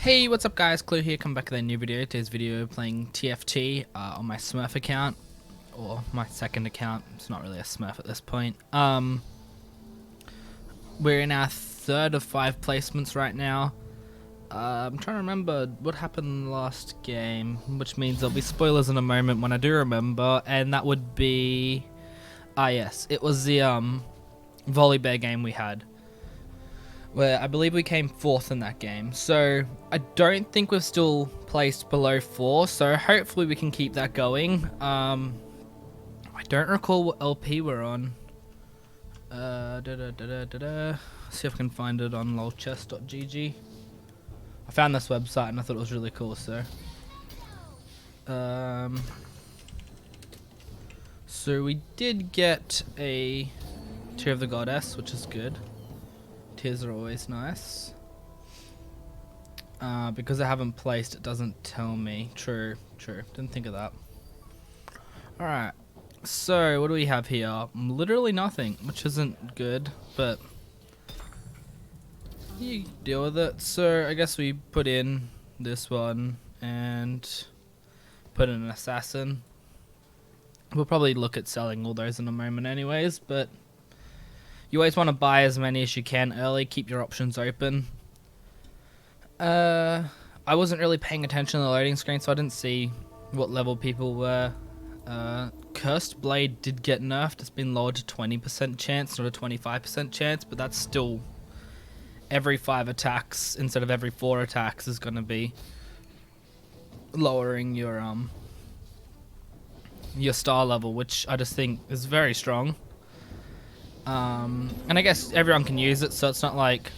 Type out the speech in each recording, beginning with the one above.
Hey, what's up guys, Clue here, come back with a new video. Today's video playing TFT on my Smurf account, or my second account. It's not really a Smurf at this point. We're in our third of 5 placements right now. I'm trying to remember what happened in the last game, which means there'll be spoilers in a moment when I do remember, and that would be... yes, it was the volley bear game we had, where I believe we came 4th in that game. So I don't think we've still placed below 4, so hopefully we can keep that going. I don't recall what LP we're on. See if I can find it on lolchess.gg. I found this website and I thought it was really cool, so so we did get a Tear of the Goddess, which is good. Tears are always nice. Because I haven't placed, it doesn't tell me. True. Didn't think of that. Alright. So, what do we have here? Literally nothing, which isn't good, but you deal with it. So, I guess we put in this one and put in an assassin. We'll probably look at selling all those in a moment anyways, but you always want to buy as many as you can early, keep your options open. I wasn't really paying attention to the loading screen, so I didn't see what level people were. Cursed Blade did get nerfed. It's been lowered to 20% chance, not a 25% chance, but that's still every 5 attacks instead of every 4 attacks is going to be lowering your star level, which I just think is very strong. And I guess everyone can use it, so it's not like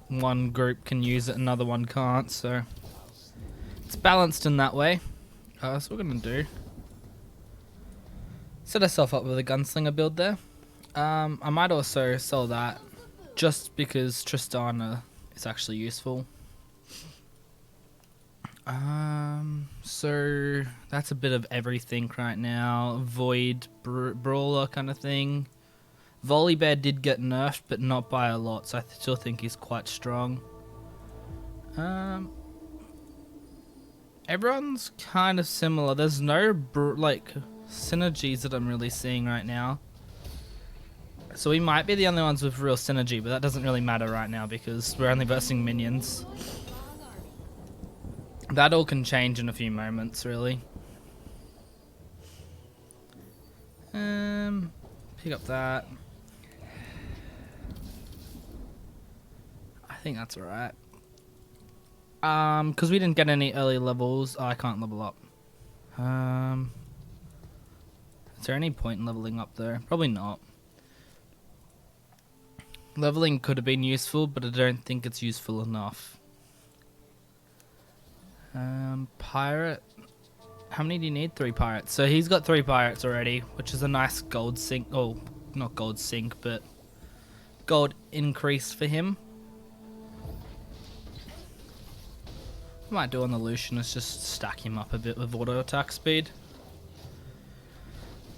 one group can use it, another one can't, so it's balanced in that way. So what we're going to do, set ourselves up with a gunslinger build there. I might also sell that, just because Tristana is actually useful. So that's a bit of everything right now. Void, Brawler kind of thing. Volley Bear did get nerfed, but not by a lot, so I still think he's quite strong. Everyone's kind of similar. There's no synergies that I'm really seeing right now. So we might be the only ones with real synergy, but that doesn't really matter right now because we're only versing minions. That all can change in a few moments, really. Pick up that. I think that's alright. Because we didn't get any early levels. I can't level up. Is there any point in leveling up there? Probably not. Leveling could have been useful, but I don't think it's useful enough. Pirate. How many do you need? 3 pirates. So he's got 3 pirates already, which is a nice gold sink. Oh, not gold sink, but gold increase for him. What I might do on the Lucian is just stack him up a bit with auto attack speed.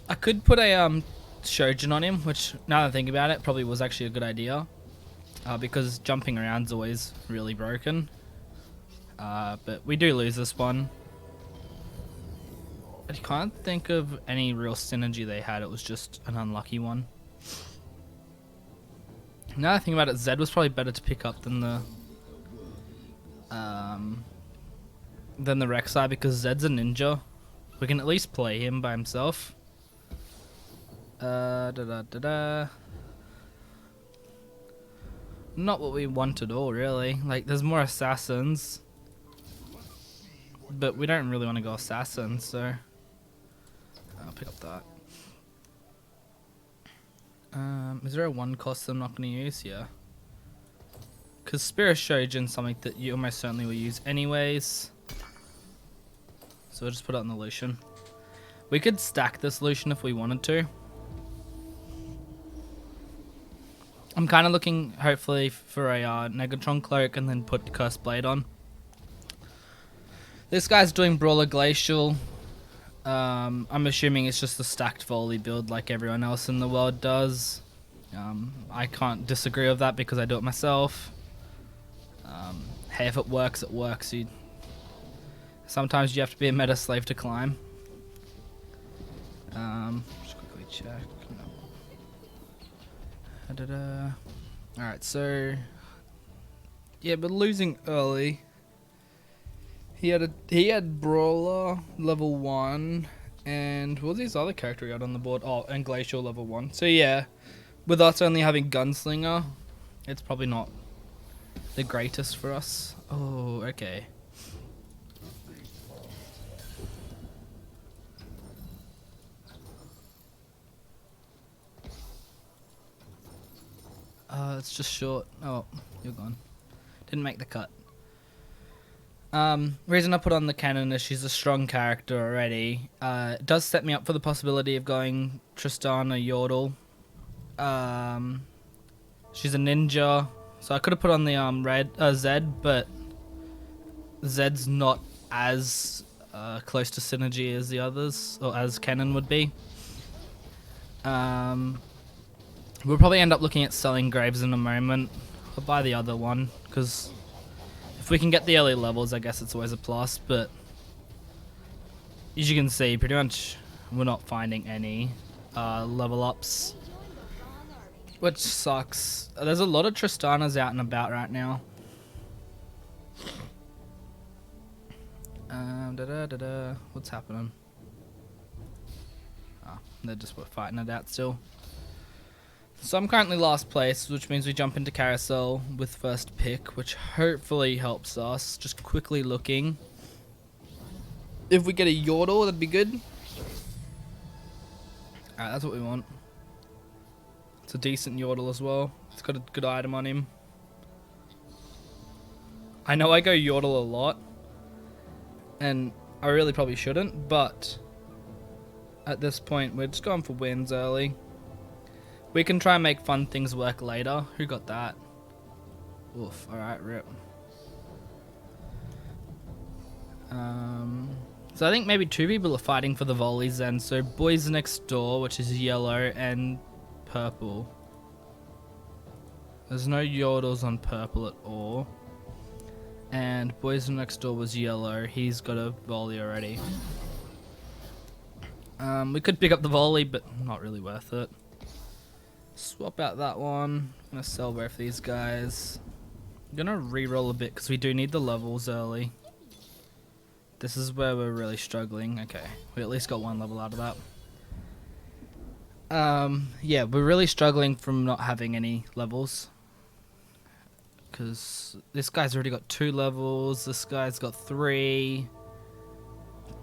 I could put a Shojin on him, which now that I think about it, probably was actually a good idea. Because jumping around's always really broken. But we do lose this one. I can't think of any real synergy they had. It was just an unlucky one. Now that I think about it, Zed was probably better to pick up than the Rek'Sai, because Zed's a ninja. We can at least play him by himself. Not what we want at all, really. Like, there's more assassins, but we don't really want to go assassin, so I'll pick up that. Is there a 1 cost I'm not going to use? Yeah. Because Spirit Shojin's something that you almost certainly will use anyways. So we'll just put it on the Lucian. We could stack this Lucian if we wanted to. I'm kind of looking, hopefully, for a Negatron Cloak and then put Cursed Blade on. This guy's doing Brawler Glacial. I'm assuming it's just a stacked volley build like everyone else in the world does. I can't disagree with that because I do it myself. hey, if it works, it works. Sometimes you have to be a meta slave to climb. Just quickly check. No. Alright, so yeah, but losing early. He had Brawler level 1, and what was his other character he had on the board? Oh, and Glacial level 1. So yeah, with us only having Gunslinger, it's probably not the greatest for us. Oh, okay. It's just short. Oh, you're gone. Didn't make the cut. Reason I put on the cannon is she's a strong character already. It does set me up for the possibility of going Tristana Yordle. She's a ninja, so I could have put on the Zed, but Zed's not as close to synergy as the others, or as cannon would be. We'll probably end up looking at selling Graves in a moment. I'll buy the other one, because if we can get the early levels, I guess it's always a plus, but as you can see, pretty much we're not finding any level ups, which sucks. There's a lot of Tristanas out and about right now. What's happening? Oh, they're just fighting it out still. So I'm currently last place, which means we jump into carousel with first pick, which hopefully helps us. Just quickly looking. If we get a Yordle, that'd be good. Alright, that's what we want. It's a decent Yordle as well. It's got a good item on him. I know I go Yordle a lot, and I really probably shouldn't, but at this point, we're just going for wins early. We can try and make fun things work later. Who got that? Oof, alright, rip. So I think maybe 2 people are fighting for the volleys then. So Boys Next Door, which is yellow, and purple. There's no Yordles on purple at all. And Boys Next Door was yellow. He's got a volley already. We could pick up the volley, but not really worth it. Swap out that one. I'm gonna sell both these guys. I'm gonna re-roll a bit because we do need the levels early. This is where we're really struggling. Okay, we at least got 1 level out of that. Yeah, we're really struggling from not having any levels. Because this guy's already got 2 levels. This guy's got 3.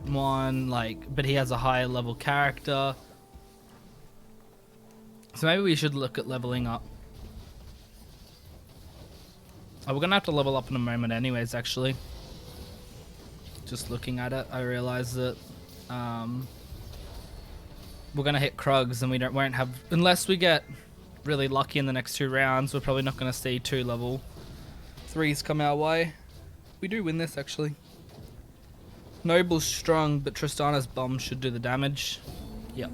1, but he has a higher level character. So maybe we should look at leveling up. Oh, we're going to have to level up in a moment anyways, actually. Just looking at it, I realize that we're going to hit Krugs and we won't have... Unless we get really lucky in the next 2 rounds, we're probably not going to see 2 level 3s come our way. We do win this, actually. Noble's strong, but Tristana's bomb should do the damage. Yep.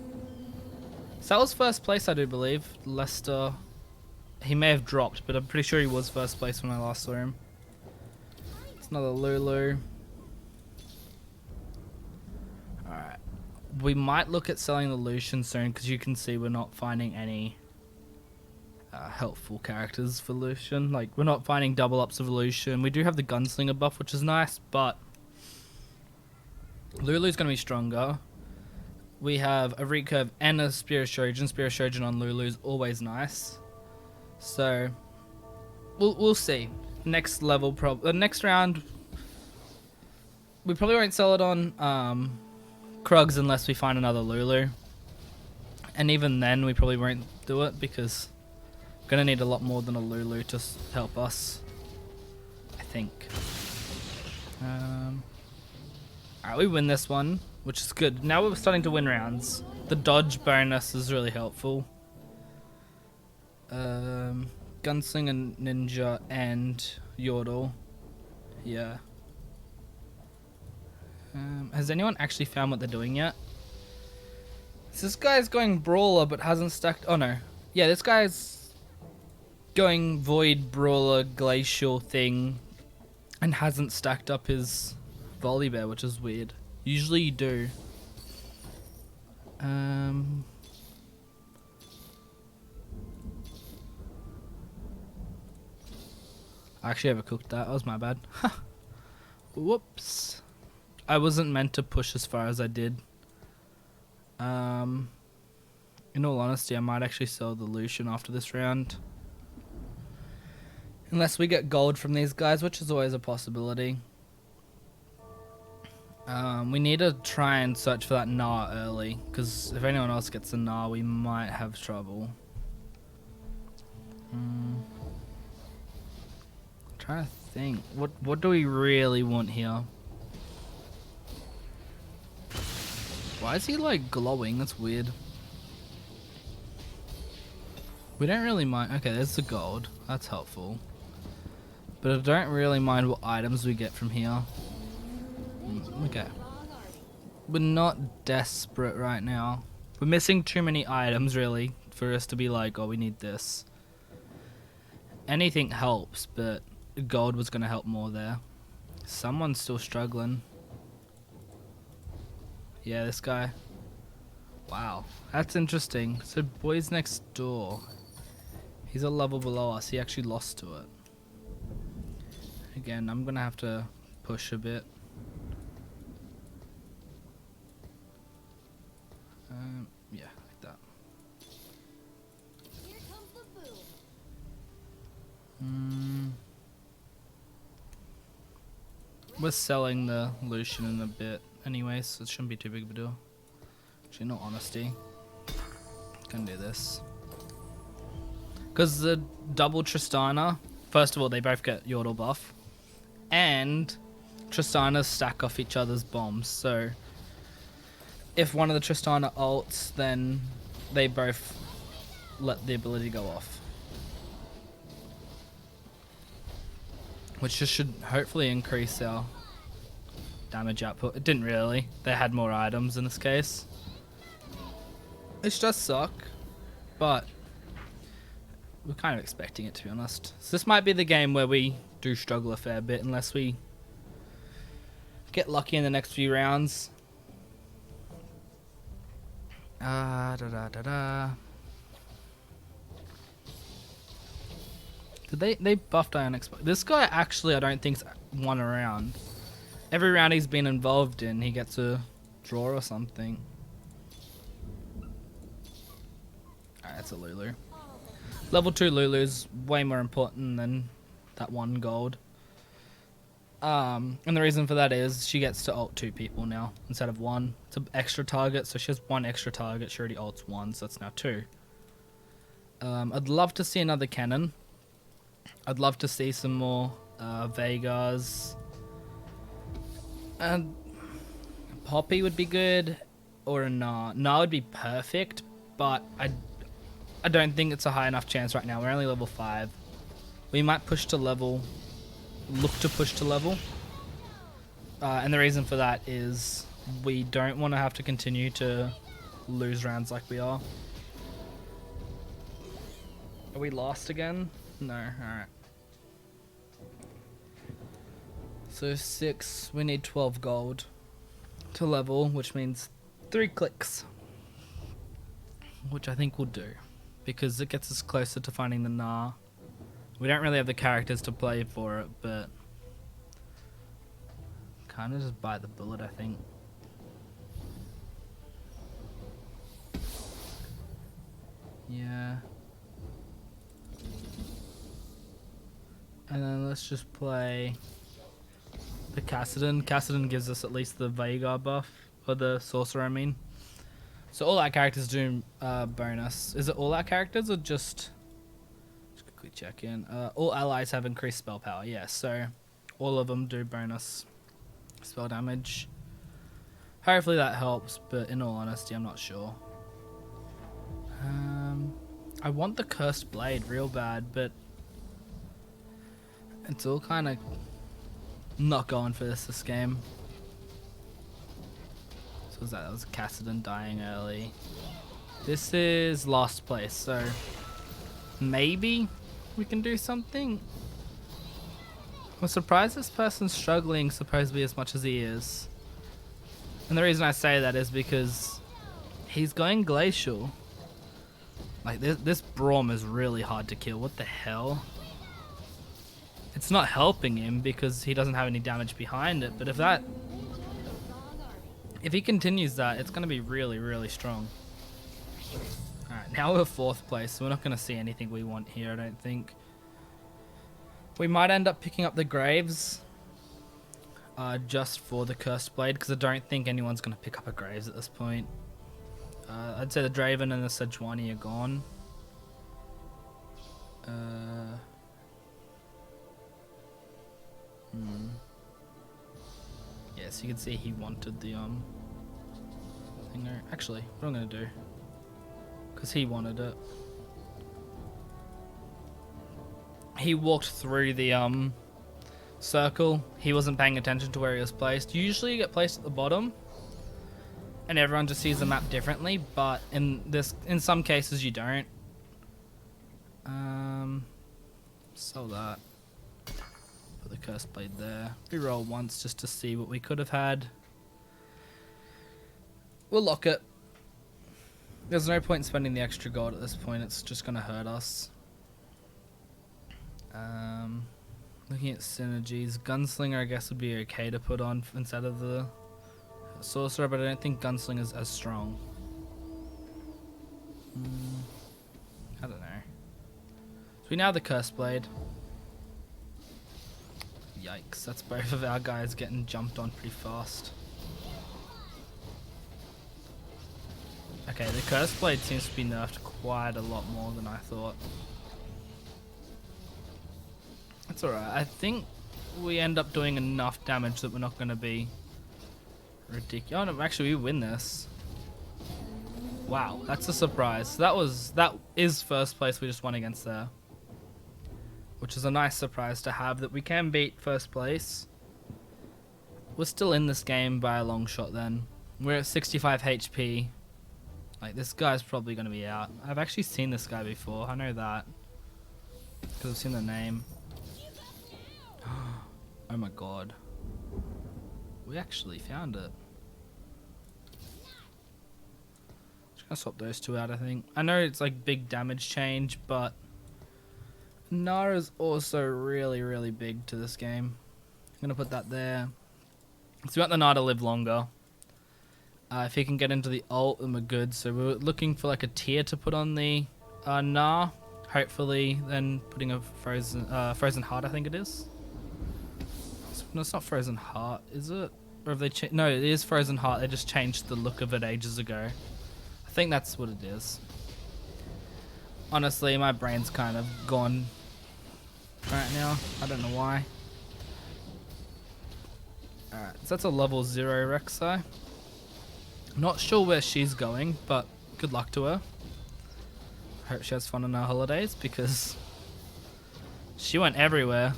So that was first place, I do believe. Lester, he may have dropped, but I'm pretty sure he was first place when I last saw him. It's another Lulu. Alright. We might look at selling the Lucian soon, because you can see we're not finding any helpful characters for Lucian. We're not finding double ups of Lucian. We do have the Gunslinger buff, which is nice, but Lulu's going to be stronger. We have a recurve and a Spear of Shojin. Spear of Shojin on Lulu is always nice. So, we'll see. Next level, next round, we probably won't sell it on Krugs unless we find another Lulu. And even then, we probably won't do it because we're going to need a lot more than a Lulu to help us, I think. Alright, we win this one, which is good. Now we're starting to win rounds. The dodge bonus is really helpful. Gunslinger, Ninja, and Yordle. Yeah. Has anyone actually found what they're doing yet? This guy's going Brawler but hasn't stacked... Oh no. Yeah, this guy's going Void Brawler Glacial thing And hasn't stacked up his volley bear, which is weird. Usually you do. I actually overcooked that. That was my bad. Whoops. I wasn't meant to push as far as I did. In all honesty, I might actually sell the Lucian after this round. Unless we get gold from these guys, which is always a possibility. We need to try and search for that Gnar early, because if anyone else gets the Gnar, we might have trouble. I'm trying to think. What do we really want here? Why is he like glowing? That's weird. We don't really mind. Okay, there's the gold. That's helpful. But I don't really mind what items we get from here. Okay. We're not desperate right now. We're missing too many items, really, for us to be like, oh, we need this. Anything helps, but gold was going to help more there. Someone's still struggling. Yeah, this guy. Wow, that's interesting. So, boys next door. He's a level below us. He actually lost to it. Again, I'm going to have to push a bit. Yeah, like that. Here comes the boom. We're selling the Lucian in a bit anyway, so it shouldn't be too big of a deal. Actually, in all honesty, can do this. Because the double Tristana, first of all, they both get Yordle buff. And Tristanas stack off each other's bombs, so if one of the Tristana ults, then they both let the ability go off. Which just should hopefully increase our damage output. It didn't really. They had more items in this case. It does suck, but we're kind of expecting it, to be honest. So this might be the game where we do struggle a fair bit unless we get lucky in the next few rounds. Did they buffed Ion Expo? This guy actually I don't think's won a round. Every round he's been involved in, he gets a draw or something. Alright, that's a Lulu. Level 2 Lulu's way more important than that one gold. And the reason for that is she gets to ult 2 people now instead of 1. It's an extra target, so she has 1 extra target. She already ults 1, so that's now 2. I'd love to see another cannon. I'd love to see some more Vegas. And Poppy would be good, or a Gnar. Gnar would be perfect, but I don't think it's a high enough chance right now. We're only level 5. We might push to level. Look to push to level. And the reason for that is we don't want to have to continue to lose rounds like we are. Are we lost again? No, alright. So 6, we need 12 gold to level, which means 3 clicks. Which I think we'll do, because it gets us closer to finding the Gnar. We don't really have the characters to play for it, but kind of just bite the bullet, I think. Yeah. And then let's just play the Kassadin. Kassadin gives us at least the Veigar buff, or the Sorcerer, I mean. So all our characters do bonus. Is it all our characters or just quickly check in? All allies have increased spell power, yes. So all of them do bonus spell damage. Hopefully that helps, but in all honesty, I'm not sure. I want the Cursed Blade real bad, but it's all kind of not going for this game. So was that was Kassadin dying early. This is last place, so maybe we can do something. I'm surprised this person's struggling supposedly as much as he is. And the reason I say that is because he's going glacial. Like this Braum is really hard to kill. What the hell? It's not helping him because he doesn't have any damage behind it, but if he continues that, it's going to be really, really strong. Alright, now we're 4th place, so we're not going to see anything we want here, I don't think. We might end up picking up the Graves just for the Cursed Blade, because I don't think anyone's going to pick up a Graves at this point. I'd say the Draven and the Sejuani are gone. Yeah, so you can see he wanted the thing there. Actually, what I'm gonna do, because he wanted it. He walked through the circle. He wasn't paying attention to where he was placed. Usually you get placed at the bottom and everyone just sees the map differently, but in some cases you don't. Sell that. Put the Cursed Blade there. Reroll once just to see what we could have had. We'll lock it. There's no point in spending the extra gold at this point. It's just going to hurt us. Looking at synergies. Gunslinger I guess would be okay to put on instead of the Sorcerer, but I don't think Gunslinger is as strong. I don't know. So we now have the Cursed Blade. Yikes, that's both of our guys getting jumped on pretty fast. Okay, the Cursed Blade seems to be nerfed quite a lot more than I thought. That's alright. I think we end up doing enough damage that we're not going to be ridiculous. Oh, no, actually, we win this. Wow, that's a surprise. That is 1st place we just won against there. Which is a nice surprise to have, that we can beat 1st place. We're still in this game by a long shot then. We're at 65 HP. Like, this guy's probably going to be out. I've actually seen this guy before. I know that. Because I've seen the name. Oh my god. We actually found it. Just gonna swap those two out, I think. I know it's like big damage change, but Nara's also really, really big to this game. I'm gonna put that there. So we want the Nara to live longer. If he can get into the ult, then we're good. So we're looking for like a tier to put on the Nara. Hopefully, then putting a frozen heart, I think it is. No, it's not Frozen Heart, is it? Or have they changed? No, it is Frozen Heart. They just changed the look of it ages ago. I think that's what it is. Honestly, my brain's kind of gone right now. I don't know why. Alright, so that's a level 0 Rek'Sai. Not sure where she's going, but good luck to her. Hope she has fun on her holidays, because she went everywhere.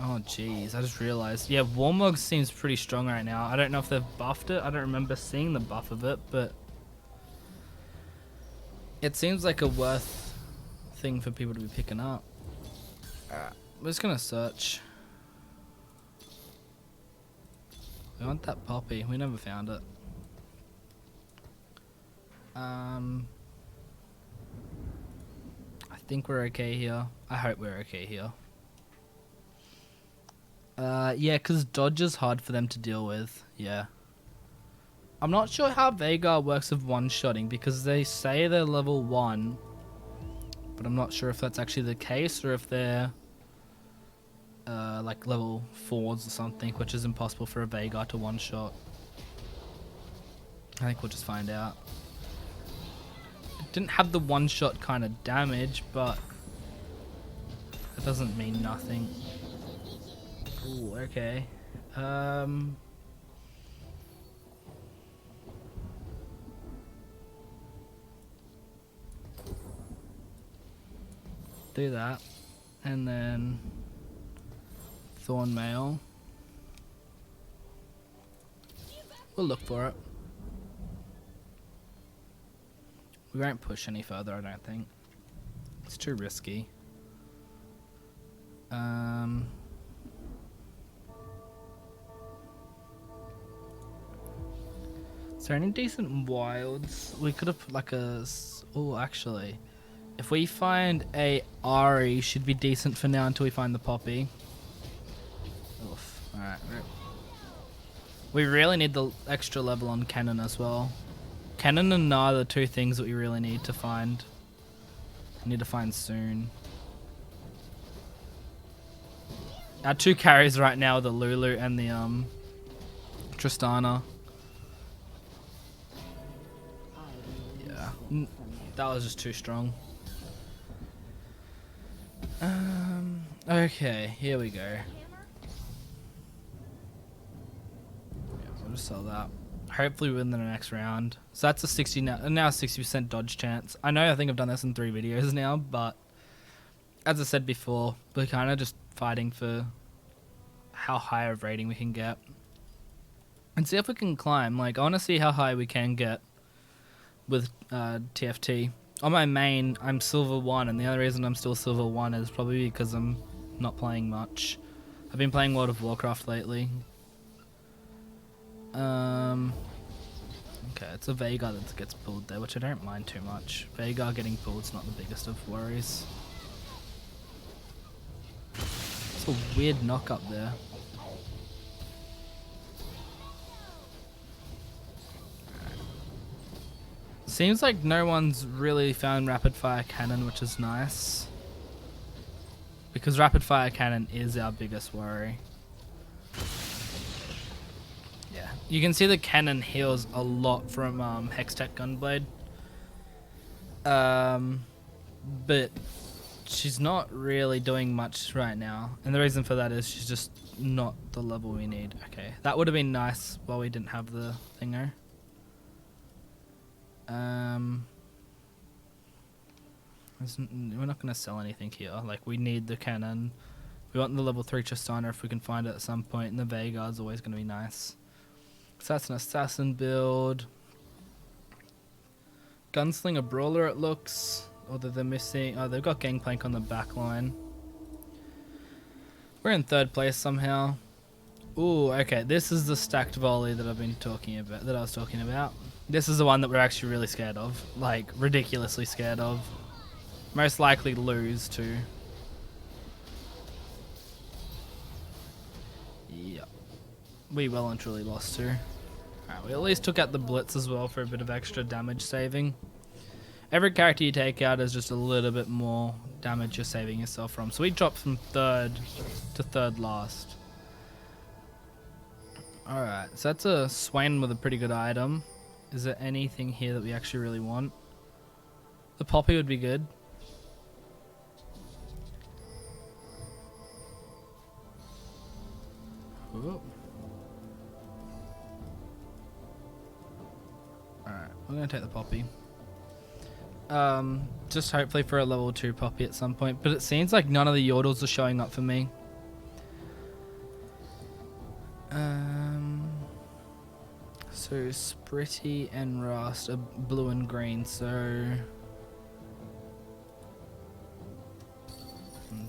Oh jeez, I just realized. Yeah, Warmog seems pretty strong right now. I don't know if they've buffed it. I don't remember seeing the buff of it, but it seems like a worth thing for people to be picking up. Alright, we're just gonna search. We want that poppy. We never found it. I think we're okay here. I hope we're okay here. Yeah, because dodge is hard for them to deal with. Yeah. I'm not sure how Veigar works with one-shotting, because they say they're level 1, but I'm not sure if that's actually the case, or if they're like level 4s or something, which is impossible for a Veigar to one-shot. I think we'll just find out. It didn't have the one-shot kind of damage, but that doesn't mean nothing. Ooh, okay. Do that. And then Thornmail. We'll look for it. We won't push any further, I don't think. It's too risky. Is there any decent wilds? We could have put like a... Oh, actually. If we find a Ari, should be decent for now until we find the Poppy. Oof. Alright. We really need the extra level on Cannon as well. Cannon and Na are the two things that we really need to find. We need to find soon. Our two carries right now are the Lulu and the Tristana. Yeah, that was just too strong. Okay, here we go. Yeah, we'll just sell that. Hopefully win the next round. So that's a 60% dodge chance. I think I've done this in 3 videos now, but as I said before, we're kind of just fighting for how high of rating we can get. And see if we can climb. Like, I want to see how high we can get with TFT. On my main, I'm Silver 1, and the only reason I'm still Silver 1 is probably because I'm not playing much. I've been playing World of Warcraft lately. Okay, it's a Veigar that gets pulled there, which I don't mind too much. Veigar getting pulled is not the biggest of worries. It's a weird knock up there. Seems like no one's really found Rapid Fire Cannon, which is nice. Because Rapid Fire Cannon is our biggest worry. Yeah, you can see the cannon heals a lot from Hextech Gunblade. But she's not really doing much right now. And the reason for that is she's just not the level we need. Okay, that would have been nice while we didn't have the thinger. We're not going to sell anything here. Like, we need the cannon. We want the level 3 Tristana if we can find it at some point, and the Veigar's always going to be nice. So that's an assassin build. Gunslinger Brawler, it looks. Although they're missing... Oh, they've got Gangplank on the back line. We're in 3rd place somehow. Ooh, okay. This is the stacked volley that I've been talking about. That I was talking about. This is the one that we're actually really scared of. Like, ridiculously scared of. Most likely lose, too. Yep. We well and truly lost, too. Alright, we at least took out the Blitz as well for a bit of extra damage saving. Every character you take out is just a little bit more damage you're saving yourself from. So we dropped from 3rd to 3rd last. Alright, so that's a Swain with a pretty good item. Is there anything here that we actually really want? The Poppy would be good. Ooh. Alright, we're gonna take the Poppy. Just hopefully for a level 2 Poppy at some point. But it seems like none of the Yordles are showing up for me. So Spritty and Rust are blue and green, so...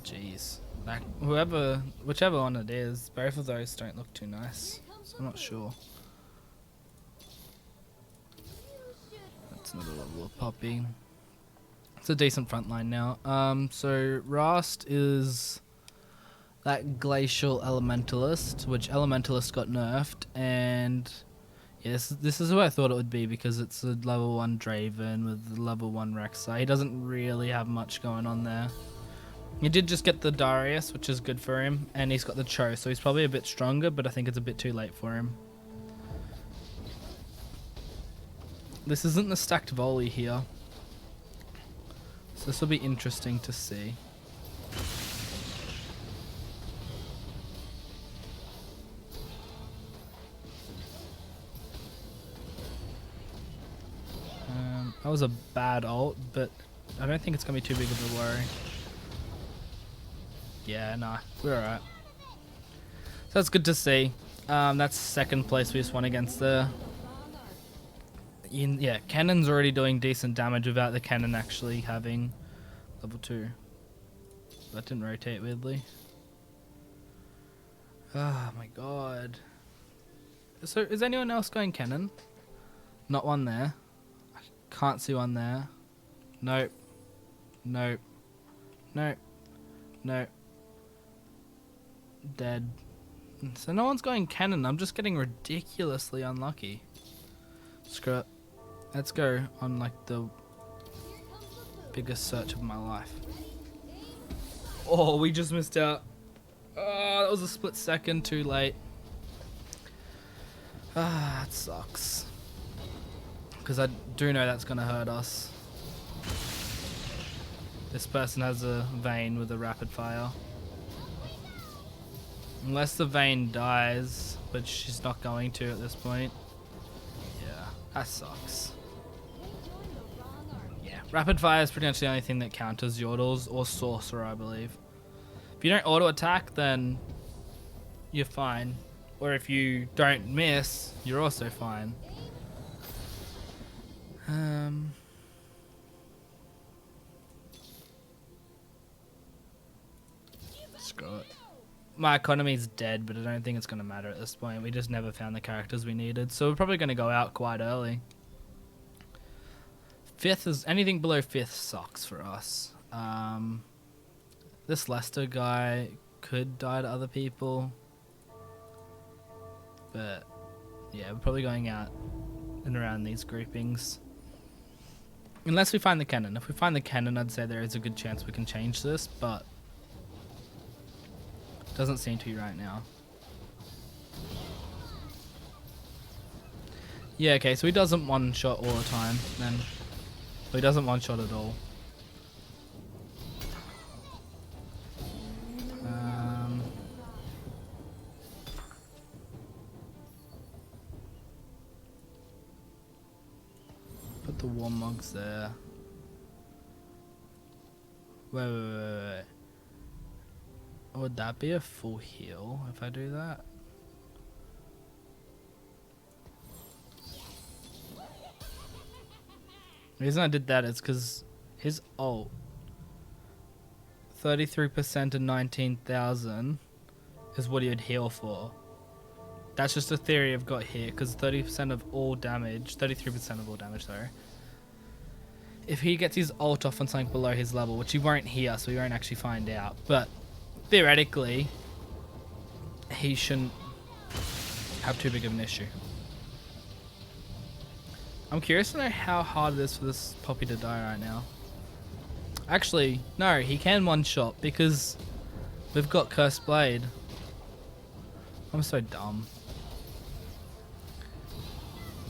Jeez. Like, whichever one it is, both of those don't look too nice. So I'm not sure. That's another level of Poppy. It's a decent front line now. So Rust is that Glacial Elementalist, which Elementalist got nerfed, and yes, this is who I thought it would be because it's a level 1 Draven with level 1 Rek'Sai. He doesn't really have much going on there. He did just get the Darius, which is good for him, and he's got the Cho, so he's probably a bit stronger, but I think it's a bit too late for him. This isn't the stacked volley here, so this will be interesting to see. That was a bad ult, but I don't think it's going to be too big of a worry. Yeah, nah, we're alright. So that's good to see. That's 2nd place we just won against the... Yeah, Cannon's already doing decent damage without the Cannon actually having level 2. That didn't rotate weirdly. Oh my god. So is anyone else going cannon? Not one there. I can't see one there. Nope. Nope. Nope. Nope. Dead. So no one's going cannon. I'm just getting ridiculously unlucky. Screw it. Let's go on like the biggest search of my life. Oh, we just missed out. Oh, that was a split second too late. Ah, that sucks. Because I do know that's going to hurt us. This person has a Vayne with a rapid fire. Unless the Vayne dies, but she's not going to at this point. Yeah, that sucks. Yeah, rapid fire is pretty much the only thing that counters Yordles or Sorcerer, I believe. If you don't auto attack, then you're fine. Or if you don't miss, you're also fine. Screw it. My economy's dead, but I don't think it's going to matter at this point. We just never found the characters we needed, so we're probably going to go out quite early. 5th is anything below 5th sucks for us. This Lester guy could die to other people, but yeah, we're probably going out and around these groupings. Unless we find the cannon. If we find the cannon, I'd say there is a good chance we can change this, but doesn't seem to be right now. Yeah, okay, so he doesn't one-shot all the time, then. Well, he doesn't one-shot at all. Put the Warmogs there. Wait. Would that be a full heal if I do that? The reason I did that is because his ult, 33% of 19,000 is what he would heal for. That's just a theory I've got here, because 30% of all damage, 33% of all damage, sorry. If he gets his ult off on something below his level, which he won't hear, so he won't actually find out, but theoretically, he shouldn't have too big of an issue. I'm curious to know how hard it is for this Poppy to die right now. Actually, no, he can one-shot because we've got Cursed Blade. I'm so dumb.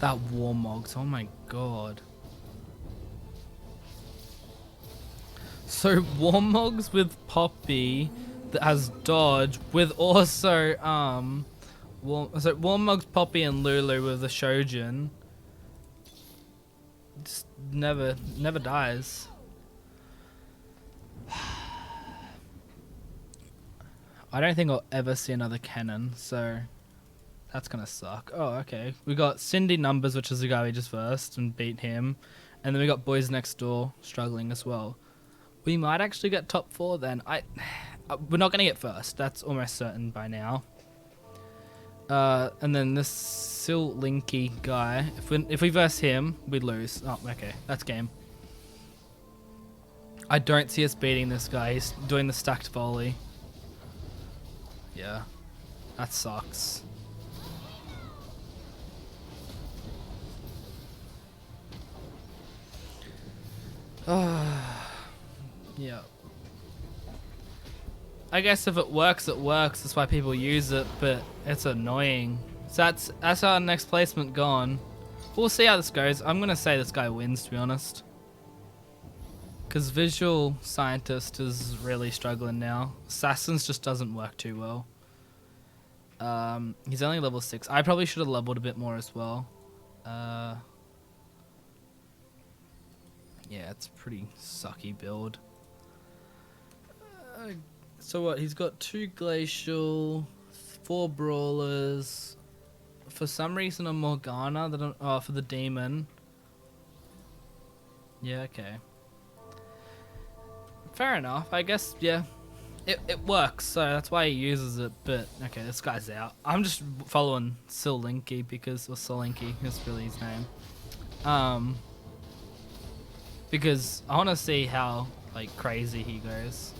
That Warmogs, oh my god. So Warmogs with Poppy that has dodge with also so Warmogs, Poppy and Lulu with the Shojin just never dies. I don't think I'll ever see another cannon, so that's gonna suck. Oh, okay. We got Cindy Numbers, which is the guy we just versed and beat him, and then we got Boys Next Door struggling as well. We might actually get top 4 then. We're not gonna get first. That's almost certain by now. And then this Sil Linky guy. If we verse him, we lose. Oh, okay. That's game. I don't see us beating this guy. He's doing the stacked volley. Yeah. That sucks. Yeah. I guess if it works, it works. That's why people use it, but it's annoying. So that's our next placement gone. We'll see how this goes. I'm gonna say this guy wins, to be honest. Because Visual Scientist is really struggling now. Assassins just doesn't work too well. He's only level 6. I probably should have leveled a bit more as well. Yeah, it's a pretty sucky build. So what? He's got 2 Glacial, 4 Brawlers. For some reason, a Morgana. For the Demon. Yeah, okay. Fair enough. I guess, yeah. It works, so that's why he uses it. But okay, this guy's out. I'm just following Silinky because, or Solinky is really his name. Because I want to see how like crazy he goes.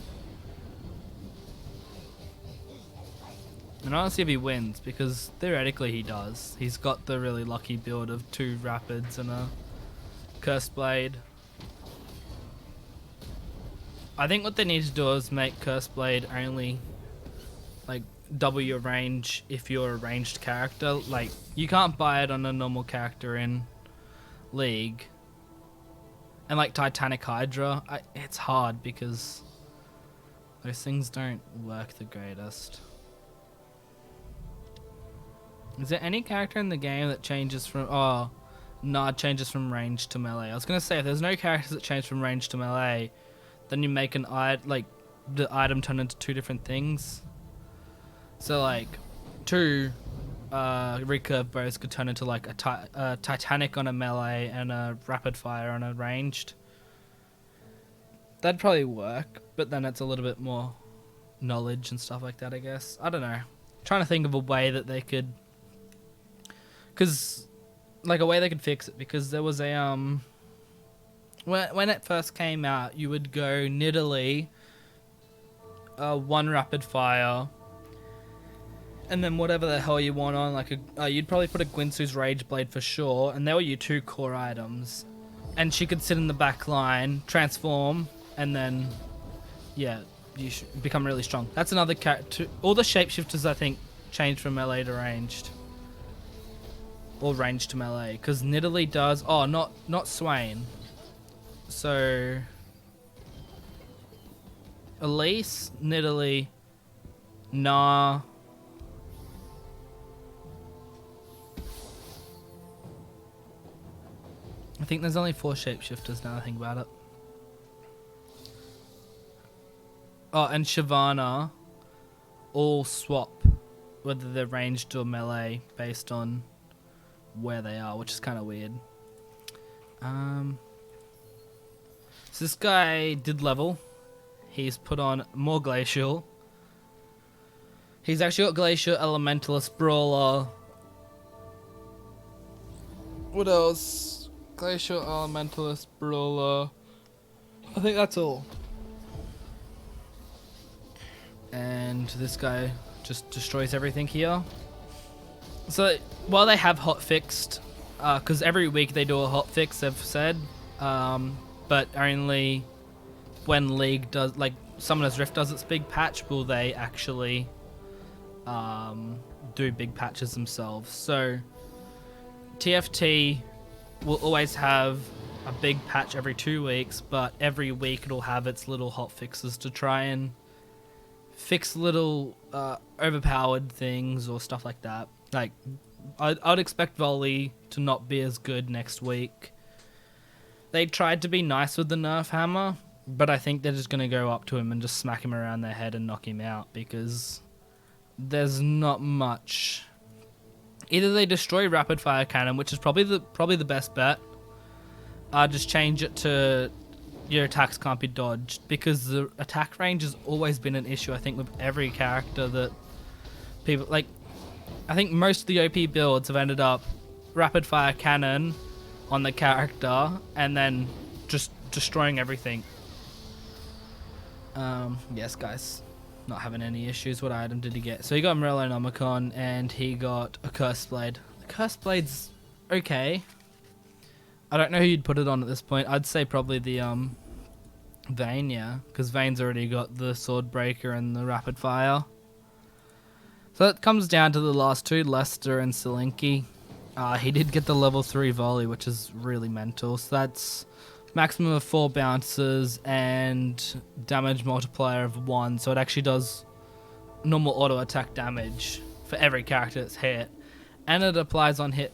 And I want to see if he wins, because theoretically he does. He's got the really lucky build of 2 Rapids and a Cursed Blade. I think what they need to do is make Cursed Blade only like double your range if you're a ranged character. Like, you can't buy it on a normal character in League. And like Titanic Hydra, it's hard because those things don't work the greatest. Is there any character in the game that changes from... Oh, no, it changes from range to melee. I was going to say, if there's no characters that change from range to melee, then you make an like the item turn into 2 different things. So like 2 recurve bows could turn into like a Titanic on a melee and a rapid fire on a ranged. That'd probably work, but then it's a little bit more knowledge and stuff like that, I guess. I don't know. Trying to think of a way that they could... Because, like, a way they could fix it, because there was a, when it first came out, you would go Nidalee, 1 rapid fire, and then whatever the hell you want on, like, you'd probably put a Gwinsu's Rage Blade for sure, and they were your 2 core items. And she could sit in the back line, transform, and then, yeah, you should become really strong. That's another character. All the shapeshifters, I think, changed from melee to ranged. Or range to melee, because Nidalee does... Oh, not Swain. So... Elise, Nidalee, Nah... I think there's only 4 shapeshifters now I think about it. Oh, and Shyvana all swap whether they're ranged or melee based on where they are, which is kind of weird. So this guy did level. He's put on more Glacial. He's actually got Glacial, Elementalist, Brawler. What else? Glacial, Elementalist, Brawler. I think that's all. And this guy just destroys everything here. So while they have hotfixed, because every week they do a hotfix, they've said, but only when League does, like Summoner's Rift does its big patch, will they actually do big patches themselves. So TFT will always have a big patch every 2 weeks, but every week it'll have its little hotfixes to try and fix little overpowered things or stuff like that. Like, I'd expect Volley to not be as good next week. They tried to be nice with the nerf hammer, but I think they're just going to go up to him and just smack him around their head and knock him out, because there's not much. Either they destroy Rapid Fire Cannon, which is probably the best bet. Just change it to your attacks can't be dodged, because the attack range has always been an issue, I think, with every character that people like. I think most of the OP builds have ended up Rapid Fire Cannon on the character and then just destroying everything. Yes, guys, not having any issues. What item did he get? So he got Morellonomicon and he got a Cursed Blade. The Cursed Blade's okay. I don't know who you'd put it on at this point. I'd say probably the Vayne, yeah, because Vayne's already got the Swordbreaker and the Rapid Fire. So it comes down to the last 2, Lester and Silinky. He did get the level 3 volley, which is really mental. So that's maximum of 4 bounces and damage multiplier of 1. So it actually does normal auto attack damage for every character that's hit. And it applies on hit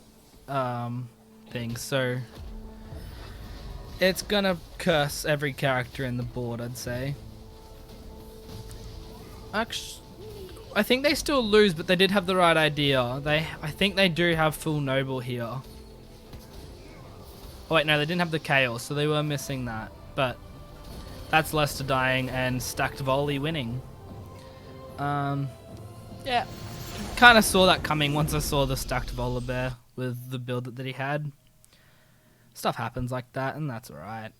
things. So it's gonna curse every character in the board, I'd say. Actually, I think they still lose, but they did have the right idea. I think they do have full noble here. Oh wait, no, they didn't have the chaos, so they were missing that. But that's Lester dying and stacked volley winning. Yeah, kind of saw that coming once I saw the stacked Volibear with the build that he had. Stuff happens like that, and that's alright.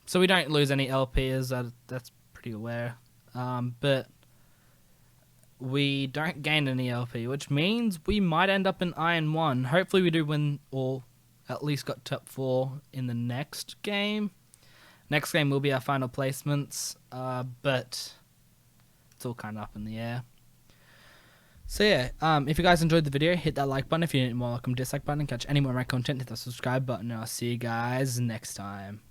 So we don't lose any LPs, that's pretty aware. But we don't gain any LP, which means we might end up in Iron 1. Hopefully we do win, or at least got top 4 in the next game. Next game will be our final placements, but it's all kind of up in the air. So yeah, if you guys enjoyed the video, hit that like button. If you didn't, welcome dislike button. Catch any more of my content, hit the subscribe button. And I'll see you guys next time.